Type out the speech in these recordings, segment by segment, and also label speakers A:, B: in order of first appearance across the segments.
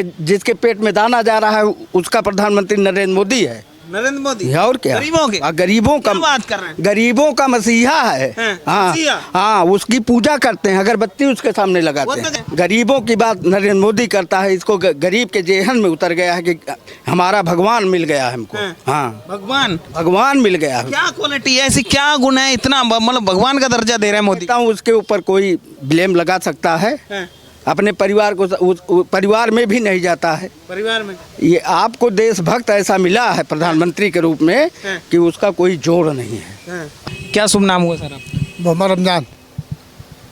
A: जिसके पेट में दाना जा रहा है उसका प्रधानमंत्री नरेंद्र मोदी है।
B: नरेंद्र मोदी
C: और क्या,
B: गरीबों के
C: गरीबों का
B: क्या बात कर रहे हैं?
C: गरीबों का मसीहा है। हाँ
B: मसीहा?
C: हाँ, उसकी पूजा करते हैं, अगरबत्ती उसके सामने लगाते हैं। गरीबों की बात नरेंद्र मोदी करता है। इसको गरीब के जेहन में उतर गया है कि हमारा भगवान मिल गया है हमको। हाँ, भगवान मिल गया है।
B: क्या क्वालिटी है ऐसी, क्या गुण है इतना मतलब भगवान का दर्जा दे रहे हैं मोदी?
C: उसके ऊपर कोई ब्लेम लगा सकता है? अपने परिवार को परिवार में भी नहीं जाता है।
B: परिवार में
C: ये आपको देशभक्त ऐसा मिला है प्रधानमंत्री के रूप में कि उसका कोई जोड़ नहीं है।
B: क्या शुभ नाम हुआ सर आपका?
D: मोहम्मद रमजान।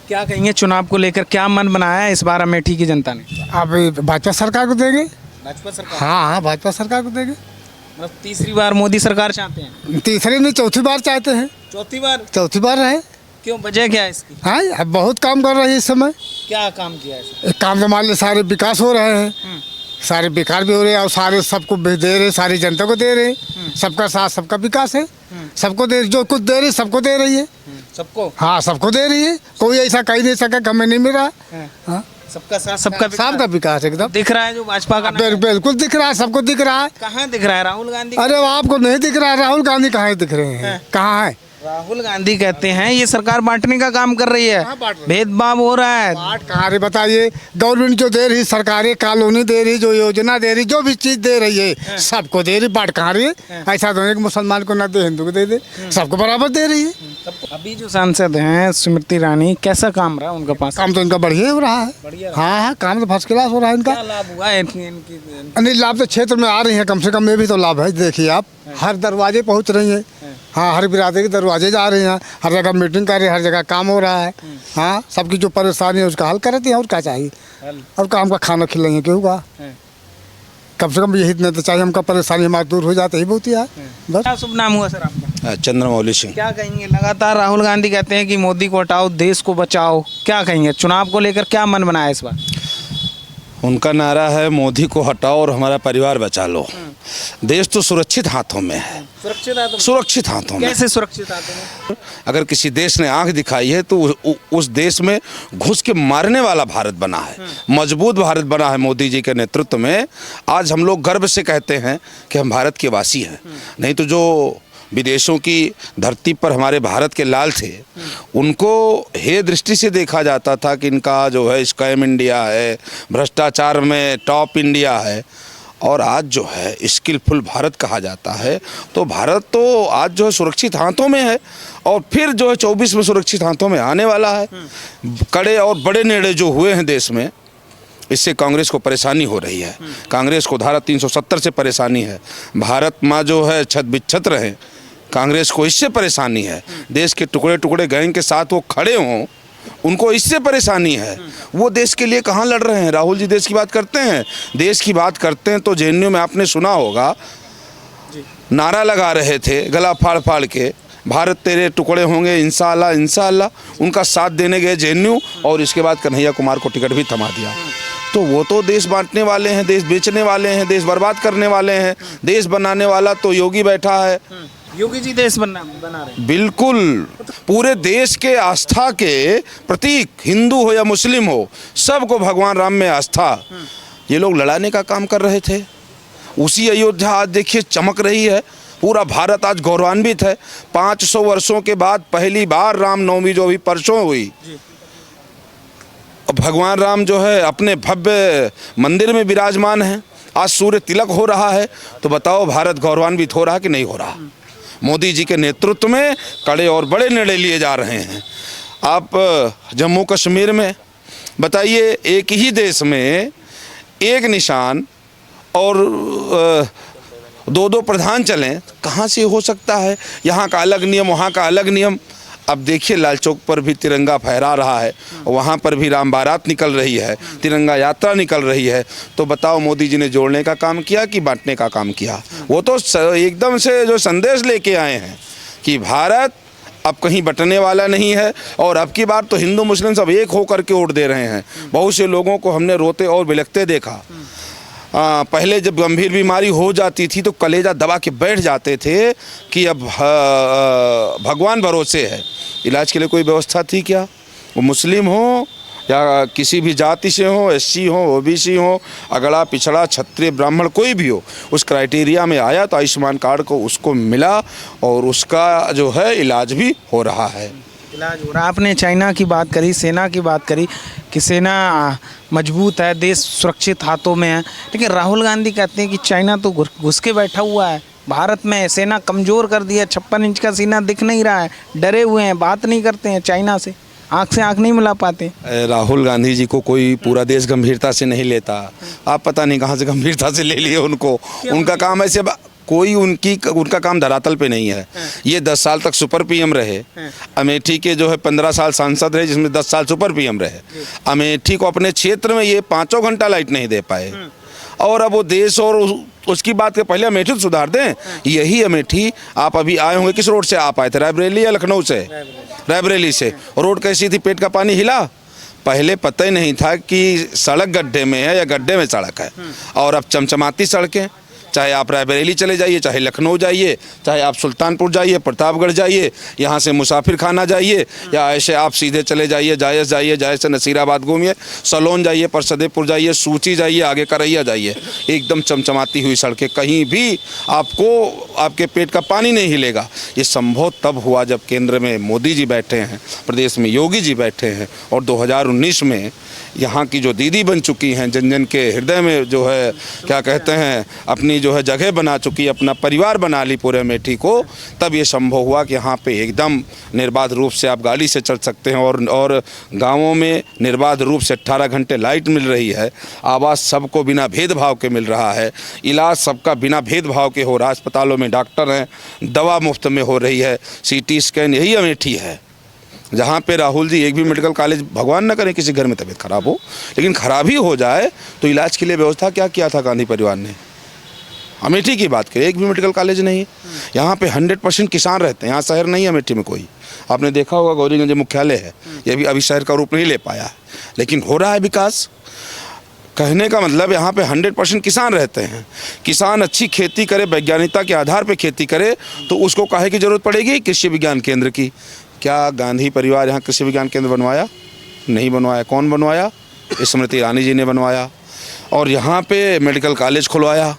B: क्या कहेंगे चुनाव को लेकर, क्या मन बनाया है इस बार अमेठी की जनता ने?
D: अभी भाजपा सरकार को देंगे।
B: भाजपा सरकार?
D: हाँ, भाजपा सरकार को देंगे।
B: मतलब तीसरी बार मोदी सरकार चाहते हैं?
D: तीसरी नहीं, चौथी बार चाहते हैं। चौथी बार रहे।
B: क्यों, वजह क्या है इसकी?
D: हाँ, अब बहुत काम कर रही है इस समय।
B: क्या काम किया है?
D: काम तो मान लो सारे विकास हो रहे हैं, सारे बेकार भी हो रहे हैं और सारे सबको दे रहे, सारी जनता को दे रहे। सबका साथ सबका विकास है, सबको दे, जो कुछ दे रही सबको दे रही है।
B: सबको?
D: हाँ, सबको दे रही है। कोई ऐसा कह नहीं सका कि हमें नहीं मिल रहा। हाँ,
B: सबका साथ सबका
D: विकास एकदम
B: दिख रहा है जो भाजपा का।
D: बिल्कुल दिख रहा है, सबको दिख रहा है।
B: कहाँ दिख रहा है? राहुल गांधी?
D: अरे आपको नहीं दिख रहा है? राहुल गांधी कहाँ दिख रहे हैं? कहाँ है?
B: राहुल गांधी कहते हैं ये सरकार बांटने का काम कर रही है, भेदभाव हो रहा है।
D: बांट कहाँ रे बताइए? गवर्नमेंट जो दे रही, सरकारें कॉलोनी दे रही, जो योजना दे रही, जो भी चीज दे रही है सबको दे रही। बांट कहाँ रही है? ऐसा तो नहीं कि मुसलमान को ना दे, हिंदू को दे दे, सबको बराबर दे रही है।
B: अभी जो सांसद हैं स्मृति ईरानी, कैसा काम रहा उनका पास?
D: काम तो इनका बढ़िया हो रहा है। हाँ हाँ, काम तो फर्स्ट क्लास हो रहा है इनका।
B: क्या लाभ हुआ है
D: नहीं, लाभ तो क्षेत्र में आ रही है, कम से कम ये भी तो लाभ है। देखिए आप, हर दरवाजे पहुँच रही है। हाँ, हर बिरादरी के दरवाजे जा रहे हैं, हर जगह मीटिंग कर रहे हैं, हर जगह काम हो रहा है। हाँ, सबकी जो परेशानी है उसका हल करती है। और क्या चाहिए? और काम का खाना खिलाएंगे क्यों का? कम से कम यही इतना तो चाहिए, हमका परेशानी हमारी दूर हो जाते ही बहुत ही है बस।
B: क्या शुभ नाम हुआ सर आपका?
E: चंद्रमौली सिंह।
B: क्या कहेंगे, लगातार राहुल गांधी कहते हैं कि मोदी को हटाओ, देश को बचाओ, क्या कहेंगे चुनाव को लेकर, क्या मन बनाया इस बार?
E: उनका नारा है मोदी को हटाओ और हमारा परिवार बचा लो। देश तो सुरक्षित हाथों में है। सुरक्षित हाथों में।
B: कैसे सुरक्षित हाथों में?
E: अगर किसी देश ने आंख दिखाई है तो उस देश में घुस के मारने वाला भारत बना है, मजबूत भारत बना है मोदी जी के नेतृत्व में। आज हम लोग गर्व से कहते हैं कि हम भारत के वासी हैं। नहीं तो जो विदेशों की धरती पर हमारे भारत के लाल थे, उनको हे दृष्टि से देखा जाता था कि इनका जो है स्कैम इंडिया है, भ्रष्टाचार में टॉप इंडिया है। और आज जो है स्किलफुल भारत कहा जाता है। तो भारत तो आज जो है सुरक्षित हाथों में है और फिर जो है 24 में सुरक्षित हाथों में आने वाला है। कड़े और बड़े निर्णय जो हुए हैं देश में, इससे कांग्रेस को परेशानी हो रही है। कांग्रेस को धारा 370 से परेशानी है। भारत माँ जो है छत बिच्छत रहे, कांग्रेस को इससे परेशानी है। देश के टुकड़े टुकड़े गैंग के साथ वो खड़े हों, उनको इससे परेशानी है। वो देश के लिए कहाँ लड़ रहे हैं? राहुल जी देश की बात करते हैं, देश की बात करते हैं तो जेएनयू में आपने सुना होगा नारा लगा रहे थे गला फाड़ फाड़ के, भारत तेरे टुकड़े होंगे इंशाअल्लाह इंशाअल्लाह। उनका साथ देने गए जेएनयू और इसके बाद कन्हैया कुमार को टिकट भी थमा दिया। तो वो तो देश बांटने वाले हैं, देश बेचने वाले हैं, देश बर्बाद करने वाले हैं। देश बनाने वाला तो योगी बैठा है।
B: योगी जी देश बना रहे हैं।
E: बिल्कुल, पूरे देश के आस्था के प्रतीक, हिंदू हो या मुस्लिम हो, सबको भगवान राम में आस्था, ये लोग लड़ाने का काम कर रहे थे। उसी अयोध्या आज देखिए चमक रही है। पूरा भारत आज गौरवान्वित है। 500 वर्षों के बाद पहली बार रामनवमी जो अभी परसों हुई, भगवान राम जो है अपने भव्य मंदिर में विराजमान हैं। आज सूर्य तिलक हो रहा है। तो बताओ भारत गौरवान्वित हो रहा कि नहीं हो रहा? मोदी जी के नेतृत्व में कड़े और बड़े निर्णय लिए जा रहे हैं। आप जम्मू कश्मीर में बताइए, एक ही देश में एक निशान और दो दो प्रधान चलें, कहाँ से हो सकता है? यहाँ का अलग नियम, वहाँ का अलग नियम। अब देखिए लाल चौक पर भी तिरंगा फहरा रहा है, वहाँ पर भी राम बारात निकल रही है, तिरंगा यात्रा निकल रही है। तो बताओ मोदी जी ने जोड़ने का काम किया कि बांटने का काम किया? वो तो एकदम से जो संदेश लेके आए हैं कि भारत अब कहीं बटने वाला नहीं है। और अब की बार तो हिंदू मुस्लिम सब एक होकर के वोट दे रहे हैं। बहुत से लोगों को हमने रोते और बिलखते देखा। पहले जब गंभीर बीमारी हो जाती थी तो कलेजा दबा के बैठ जाते थे कि अब भगवान भरोसे है। इलाज के लिए कोई व्यवस्था थी क्या? वो मुस्लिम हो या किसी भी जाति से हो, एससी हो, ओबीसी हो, अगड़ा पिछड़ा क्षत्रिय ब्राह्मण कोई भी हो, उस क्राइटेरिया में आया तो आयुष्मान कार्ड को उसको मिला और उसका जो है इलाज भी हो रहा है।
B: इलाज हो रहा। आपने चाइना की बात करी, सेना की बात करी कि सेना मजबूत है, देश सुरक्षित हाथों में है, लेकिन राहुल गांधी कहते हैं कि चाइना तो घुस के बैठा हुआ है भारत में, सेना कमज़ोर कर दिया, 56 इंच का सीना दिख नहीं रहा है, डरे हुए हैं, बात नहीं करते हैं चाइना से आँख नहीं मिला पाते।
E: राहुल गांधी जी को कोई पूरा देश गंभीरता से नहीं लेता। आप पता नहीं कहाँ से गंभीरता से ले लिए उनको। उनका काम ऐसे कोई उनका काम धरातल पे नहीं है। ये 10 साल तक सुपर पीएम रहे। अमेठी के जो है 15 साल सांसद रहे, जिसमें 10 साल सुपर पीएम रहे। अमेठी को अपने क्षेत्र में ये 5 घंटा लाइट नहीं दे पाए, और अब वो देश और उसकी बात के पहले अमेठी तो सुधार दें। यही अमेठी आप अभी आए होंगे, किस रोड से आप आए थे? रायबरेली या लखनऊ से? रायबरेली से। रोड कैसी थी? पेट का पानी हिला? पहले पता ही नहीं था कि सड़क गड्ढे में है या गड्ढे में सड़क है, और अब चमचमाती सड़कें। चाहे आप रायबरेली चले जाइए, चाहे लखनऊ जाइए, चाहे आप सुल्तानपुर जाइए, प्रतापगढ़ जाइए, यहाँ से मुसाफिर खाना जाइए, या ऐसे आप सीधे चले जाइए, जायस जाइए, जायस से नसीराबाद घूमिए, सलोन जाइए, परसदेपुर जाइए, सूची जाइए, आगे करैया जाइए, एकदम चमचमाती हुई सड़कें, कहीं भी आपको आपके पेट का पानी नहीं हिलेगा। ये संभव तब हुआ जब केंद्र में मोदी जी बैठे हैं, प्रदेश में योगी जी बैठे हैं, और 2019 में यहाँ की जो दीदी बन चुकी हैं, जन जन के हृदय में जो है क्या कहते हैं अपनी जो है जगह बना चुकी, अपना परिवार बना ली पूरे अमेठी को, तब ये संभव हुआ कि यहाँ पे एकदम निर्बाध रूप से आप गाड़ी से चल सकते हैं, और गांवों में निर्बाध रूप से 18 घंटे लाइट मिल रही है, आवास सबको बिना भेदभाव के मिल रहा है, इलाज सबका बिना भेदभाव के हो रहा है, अस्पतालों में डॉक्टर हैं, दवा मुफ्त में हो रही है, CT स्कैन। यही अमेठी है जहाँ पे राहुल जी एक भी मेडिकल कॉलेज, भगवान न करे किसी घर में तबीयत खराब हो, लेकिन खराब ही हो जाए तो इलाज के लिए व्यवस्था क्या किया था गांधी परिवार ने? अमेठी की बात करें, एक भी मेडिकल कॉलेज नहीं। यहाँ पे 100% किसान रहते हैं। यहाँ शहर नहीं है अमेठी में कोई। आपने देखा होगा गौरीगंज मुख्यालय है, ये भी अभी शहर का रूप नहीं ले पाया है, लेकिन हो रहा है विकास। कहने का मतलब यहाँ पे 100% किसान रहते हैं। किसान अच्छी खेती करे, वैज्ञानिकता के आधार पे खेती करे, तो उसको काहे की जरूरत पड़ेगी? कृषि विज्ञान केंद्र की। क्या गांधी परिवार यहाँ कृषि विज्ञान केंद्र बनवाया? नहीं बनवाया। कौन बनवाया? स्मृति ईरानी जी ने बनवाया। और यहाँ पे मेडिकल कॉलेज खुलवाया।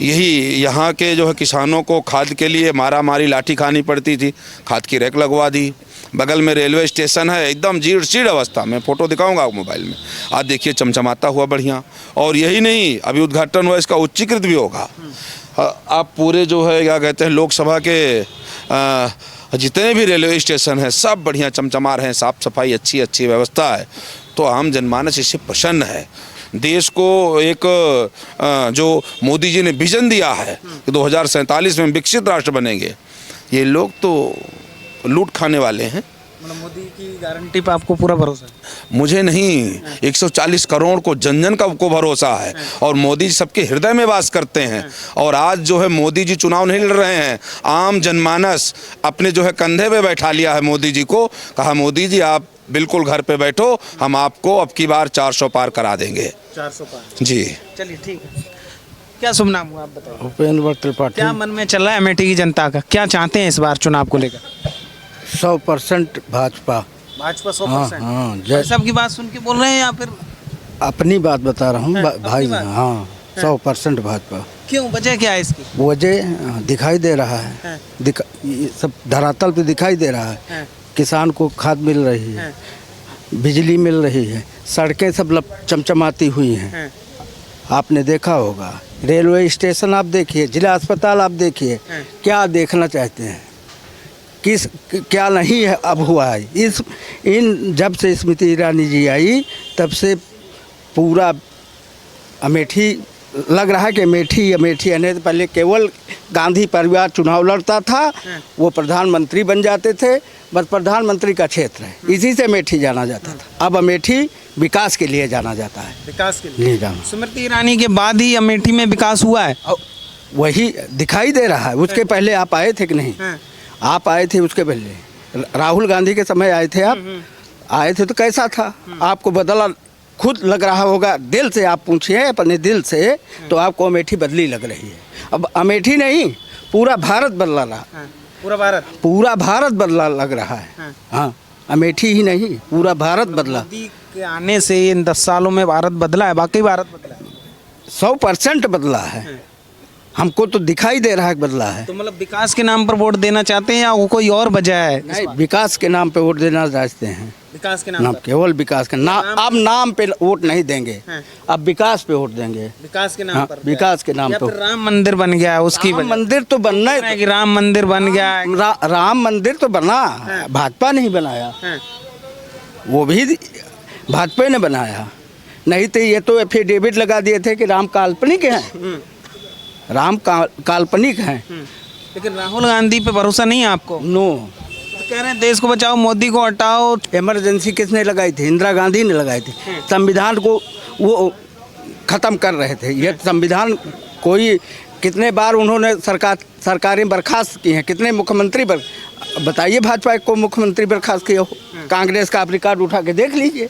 E: यही यहाँ के जो है किसानों को खाद के लिए मारा मारी लाठी खानी पड़ती थी, खाद की रैक लगवा दी। बगल में रेलवे स्टेशन है, एकदम जीर्ण शीर्ण अवस्था में, फ़ोटो दिखाऊंगा आपको मोबाइल में, आज देखिए चमचमाता हुआ बढ़िया। और यही नहीं, अभी उद्घाटन हुआ, इसका उच्चीकृत भी होगा। आप पूरे जो है क्या कहते हैं लोकसभा के जितने भी रेलवे स्टेशन हैं सब बढ़िया चमचमा रहे हैं, साफ़ सफाई अच्छी व्यवस्था है। तो आम जनमानस इससे प्रसन्न है। देश को एक जो मोदी जी ने विजन दिया है कि 2047 में विकसित राष्ट्र बनेंगे, ये लोग तो लूट खाने वाले हैं।
B: मतलब मोदी की गारंटी पे आपको पूरा भरोसा है?
E: मुझे नहीं, 140 करोड़ को जन जन का को भरोसा है, और मोदी जी सबके हृदय में वास करते हैं। और आज जो है मोदी जी चुनाव नहीं लड़ रहे हैं, आम जनमानस अपने जो है कंधे पे बैठा लिया है मोदी जी को, कहा मोदी जी आप बिल्कुल घर पे बैठो, हम आपको अब की बार 400 पार करा देंगे।
B: 400 पार
E: जी
B: चलिए ठीक है। क्या शुभ नाम हुआ आप बताओ?
C: उपेंद्र त्रिपाठी।
B: क्या मन में चल रहा है अमेठी की जनता का? क्या चाहते हैं इस बार चुनाव को लेकर?
C: 100% भाजपा।
B: भाजपा 100%?
C: हाँ,
B: भाई साहब की बात सुन के बोल रहे हैं या फिर
C: अपनी बात बता रहा हूँ भाई।
B: बात?
C: हाँ 100% भाजपा।
B: क्यों, वजह क्या है इसकी?
C: वजह दिखाई दे रहा है, ये सब धरातल पे दिखाई दे रहा है। किसान को खाद मिल रही है, बिजली मिल रही है, सड़कें सब चमचमाती हुई हैं। आपने देखा होगा, रेलवे स्टेशन आप देखिए, जिला अस्पताल आप देखिए, क्या देखना चाहते हैं? क्या नहीं है अब हुआ है जब से स्मृति ईरानी जी आई तब से पूरा अमेठी लग रहा है कि अमेठी आने से पहले केवल गांधी परिवार चुनाव लड़ता था, वो प्रधानमंत्री बन जाते थे, बस प्रधानमंत्री का क्षेत्र है, इसी से अमेठी जाना जाता था। अब अमेठी विकास के लिए जाना जाता है,
B: विकास के लिए
C: जाना।
B: स्मृति ईरानी के बाद ही अमेठी में विकास हुआ है,
C: वही दिखाई दे रहा है। उसके पहले आप आए थे कि नहीं? आप आए थे उसके पहले, राहुल गांधी के समय आए थे आप? आए थे तो कैसा था? आपको बदला खुद लग रहा होगा, दिल से आप पूछिए अपने दिल से, तो आपको अमेठी बदली लग रही है। अब अमेठी नहीं, पूरा भारत बदला रहा, पूरा भारत बदला लग रहा है। हाँ, अमेठी ही नहीं, पूरा भारत बदला।
B: मोदी के आने से इन 10 सालों में भारत बदला है, वाकई भारत बदला है।
C: 100% बदला है, हमको तो दिखाई दे रहा है कि बदला है।
B: तो मतलब विकास के नाम पर वोट देना चाहते हैं या वो कोई और वजह है?
C: नहीं, विकास के नाम पे वोट देना चाहते हैं।
B: विकास के
C: नाम केवल विकास का नाम, अब नाम पे वोट नहीं देंगे, अब विकास पे वोट देंगे।
B: विकास के नाम
C: हाँ,
B: पर
C: विकास के नाम
B: या
C: पे।
B: फिर राम मंदिर बन गया है उसकी
C: राम
B: वजह
C: मंदिर तो बनना
B: है
C: है,
B: कि राम मंदिर बन गया है।
C: राम मंदिर तो बना, भाजपा नहीं बनाया, वो भी भाजपा ने बनाया। नहीं तो ये तो एफिडेविट लगा दिए थे कि राम काल्पनिक हैं, राम काल्पनिक हैं।
B: लेकिन राहुल गांधी पे भरोसा नहीं है आपको?
C: नो,
B: तो कह रहे हैं देश को बचाओ, मोदी को हटाओ।
C: इमरजेंसी किसने लगाई थी? इंदिरा गांधी ने लगाई थी। संविधान को वो ख़त्म कर रहे थे। ये संविधान कोई कितने बार उन्होंने सरकारें बर्खास्त की हैं, कितने मुख्यमंत्री बताइए भाजपा को मुख्यमंत्री बर्खास्त किया हो? कांग्रेस का आप रिकॉर्ड उठा के देख लीजिए।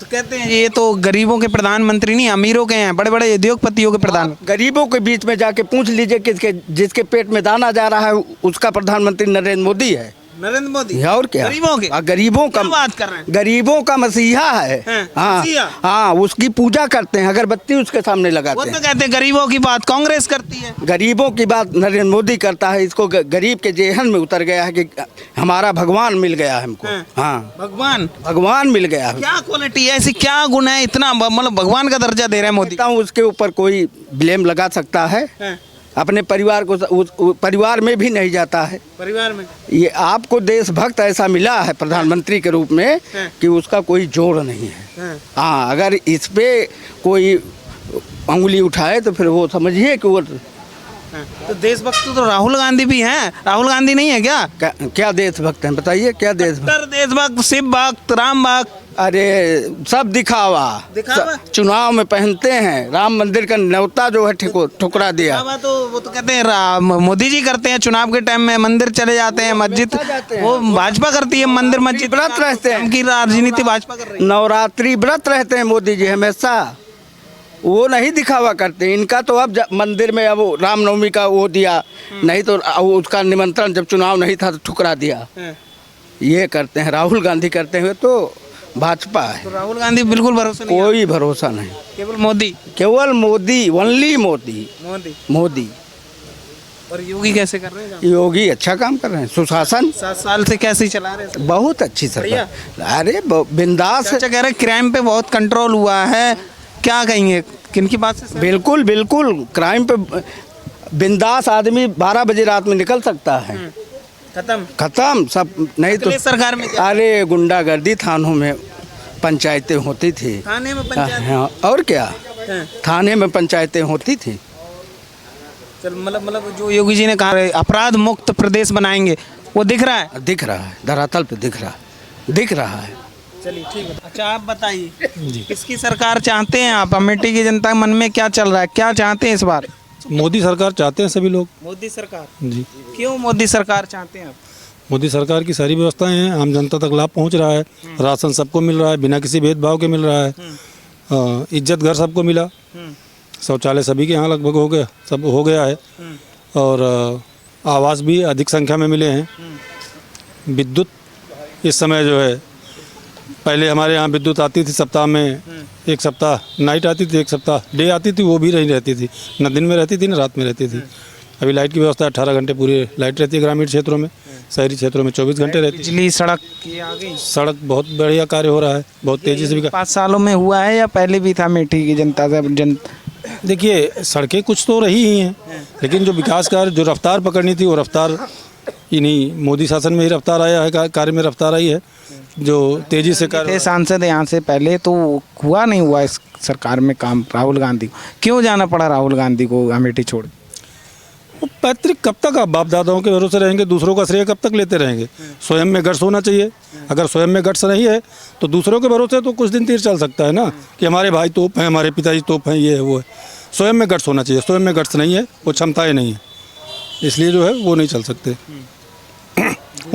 B: तो कहते हैं ये तो गरीबों के प्रधानमंत्री नहीं, अमीरों के हैं, बड़े बड़े उद्योगपतियों के प्रधान।
C: गरीबों के बीच में जाके पूछ लीजिए किसके जिसके पेट में दाना जा रहा है उसका प्रधानमंत्री नरेंद्र मोदी है।
B: नरेंद्र मोदी
C: और क्या?
B: गरीबों के?
C: गरीबों का
B: क्या बात कर रहे हैं?
C: गरीबों का मसीहा है। हाँ
B: मसीहा?
C: हाँ, उसकी पूजा करते हैं, अगरबत्ती उसके सामने
B: वो
C: लगाते
B: तो
C: हैं।
B: कहते हैं गरीबों की बात कांग्रेस करती है।
C: गरीबों की बात नरेंद्र मोदी करता है। इसको गरीब के जेहन में उतर गया है कि हमारा भगवान मिल गया है हमको। हाँ, भगवान मिल गया है।
B: क्या क्वालिटी है ऐसी, क्या गुण है इतना मतलब भगवान का दर्जा दे रहे हैं मोदी?
C: उसके ऊपर कोई ब्लेम लगा सकता है? अपने परिवार को परिवार में भी नहीं जाता है।
B: परिवार में
C: ये आपको देशभक्त ऐसा मिला है प्रधानमंत्री के रूप में कि उसका कोई जोड़ नहीं है। हाँ, अगर इस पे कोई उंगली उठाए तो फिर वो समझिए कि वो
B: तो देशभक्त तो राहुल गांधी भी हैं। राहुल गांधी नहीं है क्या?
C: क्या देशभक्त हैं बताइए? क्या देशभक्त?
B: देशभक्त, शिव भक्त, राम भक्त।
C: अरे सब दिखावा चुनाव में पहनते हैं। राम मंदिर का न्योता जो है ठुकरा दिया।
B: तो वो तो कहते हैं मोदी जी करते हैं चुनाव के टाइम में, मंदिर चले जाते हैं, मस्जिद वो भाजपा करती है, मंदिर मस्जिद
C: व्रत रहते हैं,
B: उनकी राजनीति भाजपा कर रही है।
C: नवरात्रि व्रत रहते हैं मोदी जी हमेशा, वो नहीं दिखावा करते। इनका तो अब मंदिर में अब रामनवमी का वो दिया, नहीं तो उसका निमंत्रण जब चुनाव नहीं था तो ठुकरा दिया। ये करते हैं, राहुल गांधी करते हुए तो भाजपा है।
B: तो राहुल गांधी बिल्कुल भरोसा नहीं?
C: कोई भरोसा नहीं,
B: केवल मोदी।
C: केवल मोदी, ओनली मोदी।
B: मोदी
C: मोदी।
B: और योगी कैसे कर रहे हैं?
C: योगी अच्छा काम कर रहे हैं, सुशासन
B: 7 साल से कैसे चला रहे हैं?
C: बहुत अच्छी सरकार। अरे बिंदास।
B: अच्छा, कह रहे क्राइम पे बहुत कंट्रोल हुआ है, क्या कहेंगे किनकी बात से?
C: बिल्कुल बिल्कुल, क्राइम पे बिंदास आदमी 12 बजे रात में निकल सकता है। खत्म सब। नहीं तो
B: सरकार में
C: अरे गुंडागर्दी थानों में पंचायतें होती थी।
B: थाने में पंचायत?
C: हाँ, और क्या, थाने में पंचायतें होती थी।
B: चल मतलब जो योगी जी ने कहा अपराध मुक्त प्रदेश बनाएंगे, वो दिख रहा है?
C: दिख रहा है, धरातल पे दिख रहा है।
B: चलिए ठीक है। अच्छा आप बताइए किसकी सरकार चाहते हैं आप? अमेठी की जनता के मन में क्या चल रहा है, क्या चाहते हैं इस बार?
F: मोदी सरकार चाहते हैं सभी लोग।
B: मोदी सरकार
F: जी।
B: क्यों मोदी सरकार चाहते हैं आप?
F: मोदी सरकार की सारी व्यवस्थाएं हैं, आम जनता तक लाभ पहुंच रहा है, राशन सबको मिल रहा है, बिना किसी भेदभाव के मिल रहा है, इज्जत घर सबको मिला, शौचालय सभी के यहाँ लगभग हो गया, सब हो गया है, और आवास भी अधिक संख्या में मिले हैं। विद्युत इस समय जो है, पहले हमारे यहाँ विद्युत आती थी सप्ताह में, एक सप्ताह नाइट आती थी, एक सप्ताह डे आती थी, वो भी नहीं रहती थी, न दिन में रहती थी न रात में रहती थी। अभी लाइट की व्यवस्था 18 घंटे पूरी लाइट रहती है ग्रामीण क्षेत्रों में, शहरी क्षेत्रों में 24 घंटे रहती है।
B: बिजली, सड़क की आ गई।
F: सड़क बहुत बढ़िया कार्य हो रहा है, बहुत तेज़ी से भी।
B: 5 सालों में हुआ है या पहले भी था अमेठी की जनता से?
F: देखिए सड़कें कुछ तो रही ही हैं, लेकिन जो विकास कार्य जो रफ्तार पकड़नी थी वो रफ्तार इन्हीं मोदी शासन में ही रफ्तार आया है, कार्य में रफ्तार आई है, जो तेज़ी से कार्य।
B: सांसद यहाँ से पहले तो हुआ नहीं हुआ इस सरकार में काम राहुल गांधी को? क्यों जाना पड़ा राहुल गांधी को अमेठी छोड़?
F: वो पैतृक कब तक आप बाप दादाओं के भरोसे रहेंगे, दूसरों का श्रेय कब तक लेते रहेंगे? स्वयं में गट्स होना चाहिए। अगर स्वयं में गट्स नहीं है तो दूसरों के भरोसे तो कुछ दिन तीर चल सकता है ना, कि हमारे भाई तोप हैं, हमारे पिताजी तोप हैं, ये है वो है। स्वयं में गट्स होना चाहिए, स्वयं में गट्स नहीं है, वो क्षमताएँ नहीं है, इसलिए जो है वो नहीं चल सकते।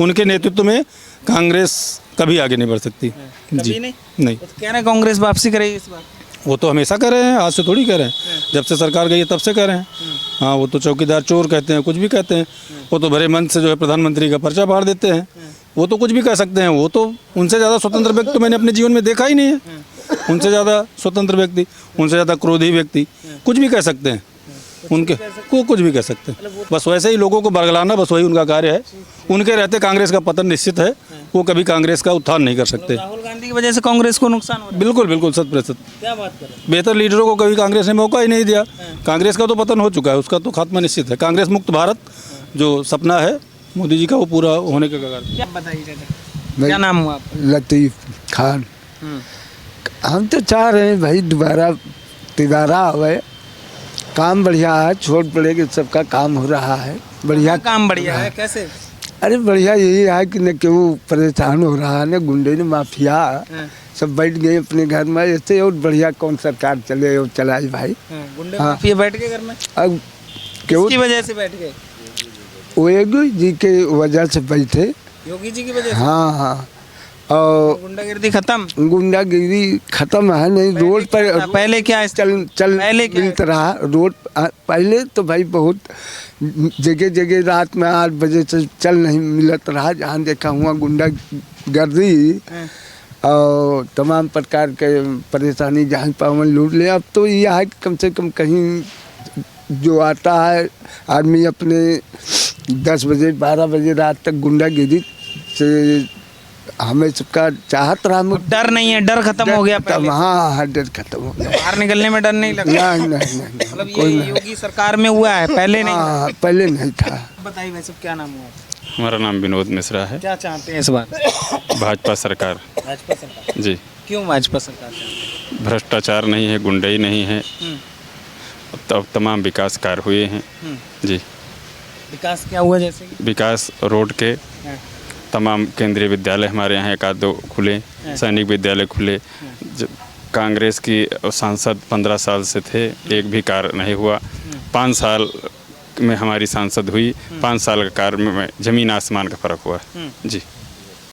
F: उनके नेतृत्व में कांग्रेस कभी आगे नहीं बढ़ सकती। जी नहीं।
B: तो कह रहे हैं कांग्रेस वापसी करेगी इस बार?
F: वो तो हमेशा कह रहे हैं, आज से थोड़ी कह रहे हैं, जब से सरकार गई है तब से कह रहे हैं। हाँ, वो तो चौकीदार चोर कहते हैं, कुछ भी कहते हैं, वो तो भरे मन से जो है प्रधानमंत्री का पर्चा फाड़ देते हैं, वो तो कुछ भी कह सकते हैं, वो तो उनसे ज़्यादा स्वतंत्र व्यक्ति तो मैंने अपने जीवन में देखा ही नहीं है। उनसे ज़्यादा स्वतंत्र व्यक्ति, उनसे ज़्यादा क्रोधी व्यक्ति कुछ भी कह सकते हैं, उनके को कुछ भी कह सकते हैं। बस वैसे ही लोगों को बरगलाना, बस वही उनका कार्य है। उनके रहते कांग्रेस का पतन निश्चित है, वो कभी कांग्रेस का उत्थान नहीं कर सकते।
B: राहुल गांधी की वजह से कांग्रेस को नुकसान हो रहा है।
F: बिल्कुल बिल्कुल 100%।
B: क्या बात कर रहे हैं?
F: बेहतर लीडरों को कभी कांग्रेस ने मौका ही नहीं दिया। कांग्रेस का तो पतन हो चुका है, उसका तो खात्मा निश्चित है। कांग्रेस मुक्त भारत जो सपना है मोदी जी का, वो पूरा होने के कगार पे।
B: क्या बताइए चाचा? क्या नाम हुआ आपका?
G: लतीफ़ खान। हम तो चाह रहे हैं भाई दोबारा आवे, काम बढ़िया है, छोट बड़े के सबका काम हो रहा है बढ़िया।
B: काम बढ़िया है, कैसे?
G: अरे बढ़िया यही है कि न क्यों परेशान हो रहा है, न गुंडे न माफिया सब बैठ गए अपने घर में। ऐसे और बढ़िया कौन सरकार चले और चलाए भाई।
B: गुंडे माफिया बैठ गए घर में?
G: अब क्यों
B: किसकी वजह से बैठ गए?
G: वो योगी जी के वजह से बैठे।
B: योगी जी की वजह से?
G: हाँ और
B: गुंडागिर्दी खत्म?
G: गुंडागिरी खत्म है नहीं। रोड पर
B: पहले क्या
G: चल
B: पहले क्या
G: मिलता रहा रोड। पहले तो भाई बहुत जगह जगह रात में 8 बजे से चल नहीं मिलत रहा, जहाँ देखा हुआ गुंडागर्दी और तमाम प्रकार के परेशानी जहाँ पावन लूट ले। अब तो यह है कि कम से कम कहीं जो आता है आदमी अपने 10 बजे 12 बजे रात तक गुंडागिरी से हमें सबका चाहत रहा।
B: डर नहीं है, डर खत्म हो गया पहले?
G: हाँ डर खत्म हो गया।
B: बाहर निकलने में डर नहीं लगता?
G: नहीं
B: मतलब ये योगी सरकार में हुआ है, पहले नहीं?
G: हाँ पहले नहीं था।
B: बताइए वैसे क्या नाम हुआ?
H: हमारा नाम विनोद मिश्रा है।
B: क्या चाहते हैं इस बार?
H: भाजपा सरकार।
B: भाजपा सरकार?
H: जी।
B: क्यों भाजपा सरकार चाहते हैं?
H: भ्रष्टाचार नहीं है, गुंडई नहीं है, अब तमाम विकास कार्य हुए हैं। जी।
B: विकास क्या हुआ जैसे कि?
H: विकास रोड के तमाम केंद्रीय विद्यालय हमारे यहाँ 1-2 खुले, सैनिक विद्यालय खुले। कांग्रेस की सांसद 15 साल से थे, एक भी कार्य नहीं हुआ। 5 साल में हमारी सांसद हुई, 5 साल के कार्य में ज़मीन आसमान का फ़र्क हुआ। जी।